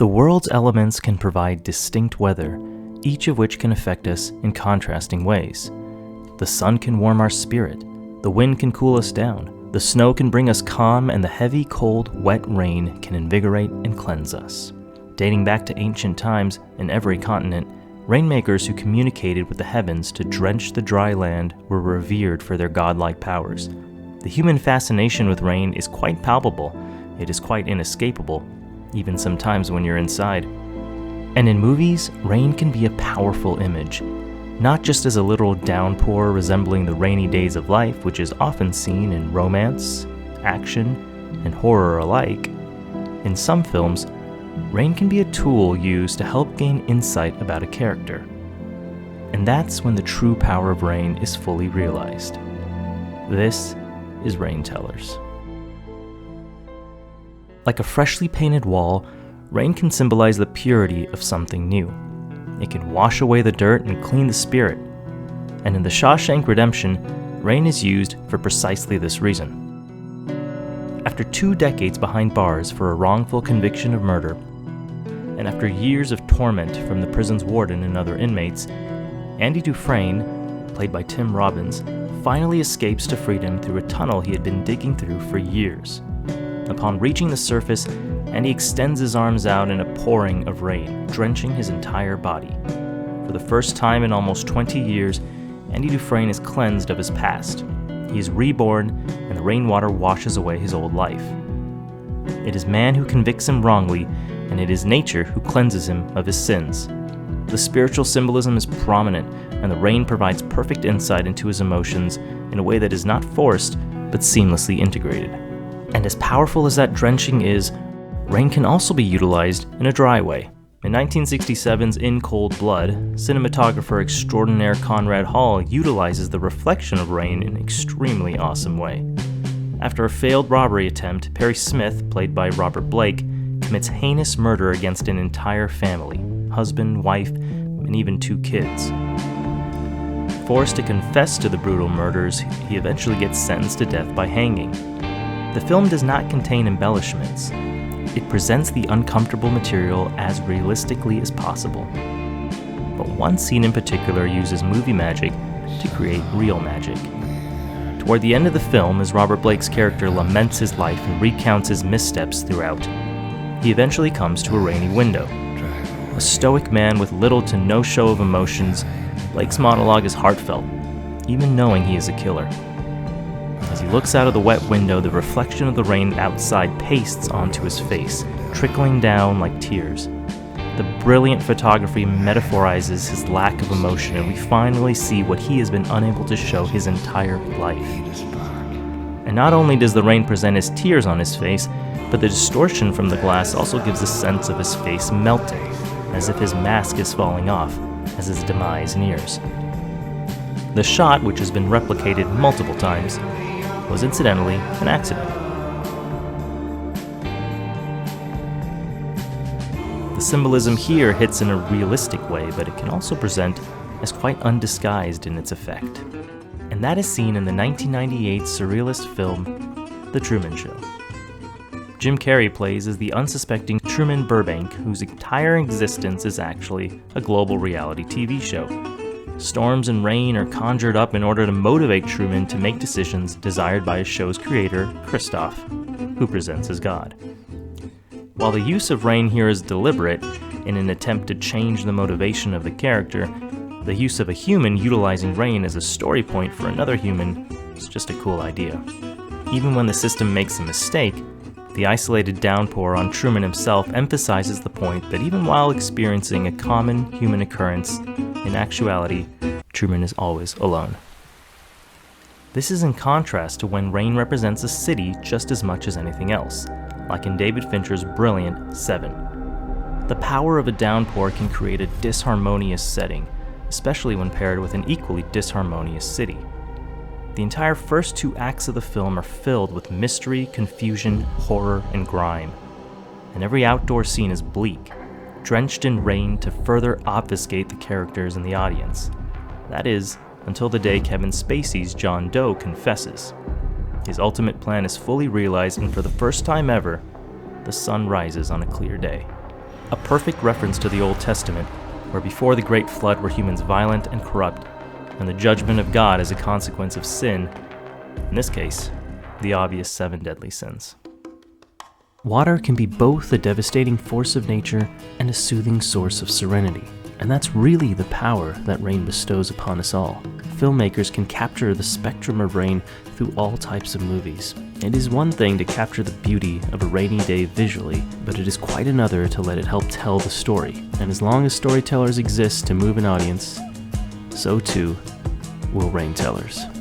The world's elements can provide distinct weather, each of which can affect us in contrasting ways. The sun can warm our spirit, the wind can cool us down, the snow can bring us calm, and the heavy, cold, wet rain can invigorate and cleanse us. Dating back to ancient times, in every continent, rainmakers who communicated with the heavens to drench the dry land were revered for their godlike powers. The human fascination with rain is quite palpable. It is quite inescapable, even sometimes when you're inside. And in movies, rain can be a powerful image, not just as a literal downpour resembling the rainy days of life, which is often seen in romance, action, and horror alike. In some films, rain can be a tool used to help gain insight about a character. And that's when the true power of rain is fully realized. This is Raintellers. Like a freshly painted wall, rain can symbolize the purity of something new. It can wash away the dirt and clean the spirit. And in the Shawshank Redemption, rain is used for precisely this reason. After 2 decades behind bars for a wrongful conviction of murder, and after years of torment from the prison's warden and other inmates, Andy Dufresne, played by Tim Robbins, finally escapes to freedom through a tunnel he had been digging through for years. Upon reaching the surface, Andy extends his arms out in a pouring of rain, drenching his entire body. For the first time in almost 20 years, Andy Dufresne is cleansed of his past. He is reborn, and the rainwater washes away his old life. It is man who convicts him wrongly, and it is nature who cleanses him of his sins. The spiritual symbolism is prominent, and the rain provides perfect insight into his emotions in a way that is not forced, but seamlessly integrated. And as powerful as that drenching is, rain can also be utilized in a dry way. In 1967's In Cold Blood, cinematographer extraordinaire Conrad Hall utilizes the reflection of rain in an extremely awesome way. After a failed robbery attempt, Perry Smith, played by Robert Blake, commits heinous murder against an entire family, husband, wife, and even 2 kids. Forced to confess to the brutal murders, he eventually gets sentenced to death by hanging. The film does not contain embellishments. It presents the uncomfortable material as realistically as possible. But one scene in particular uses movie magic to create real magic. Toward the end of the film, as Robert Blake's character laments his life and recounts his missteps throughout, he eventually comes to a rainy window. A stoic man with little to no show of emotions, Blake's monologue is heartfelt, even knowing he is a killer. As he looks out of the wet window, the reflection of the rain outside pastes onto his face, trickling down like tears. The brilliant photography metaphorizes his lack of emotion, and we finally see what he has been unable to show his entire life. And not only does the rain present his tears on his face, but the distortion from the glass also gives a sense of his face melting, as if his mask is falling off as his demise nears. The shot, which has been replicated multiple times, was incidentally an accident. The symbolism here hits in a realistic way, but it can also present as quite undisguised in its effect. And that is seen in the 1998 surrealist film, The Truman Show. Jim Carrey plays as the unsuspecting Truman Burbank, whose entire existence is actually a global reality TV show. Storms and rain are conjured up in order to motivate Truman to make decisions desired by his show's creator, Christof, who presents as God. While the use of rain here is deliberate, in an attempt to change the motivation of the character, the use of a human utilizing rain as a story point for another human is just a cool idea. Even when the system makes a mistake, the isolated downpour on Truman himself emphasizes the point that even while experiencing a common human occurrence, in actuality, Truman is always alone. This is in contrast to when rain represents a city just as much as anything else, like in David Fincher's brilliant Seven. The power of a downpour can create a disharmonious setting, especially when paired with an equally disharmonious city. The entire first 2 acts of the film are filled with mystery, confusion, horror, and grime. And every outdoor scene is bleak, drenched in rain to further obfuscate the characters and the audience. That is, until the day Kevin Spacey's John Doe confesses. His ultimate plan is fully realized, and for the first time ever, the sun rises on a clear day. a perfect reference to the Old Testament, where before the Great Flood were humans violent and corrupt, and the judgment of God as a consequence of sin, in this case, the obvious 7 deadly sins. Water can be both a devastating force of nature and a soothing source of serenity, and that's really the power that rain bestows upon us all. Filmmakers can capture the spectrum of rain through all types of movies. It is one thing to capture the beauty of a rainy day visually, but it is quite another to let it help tell the story. And as long as storytellers exist to move an audience, so too will Raintellers.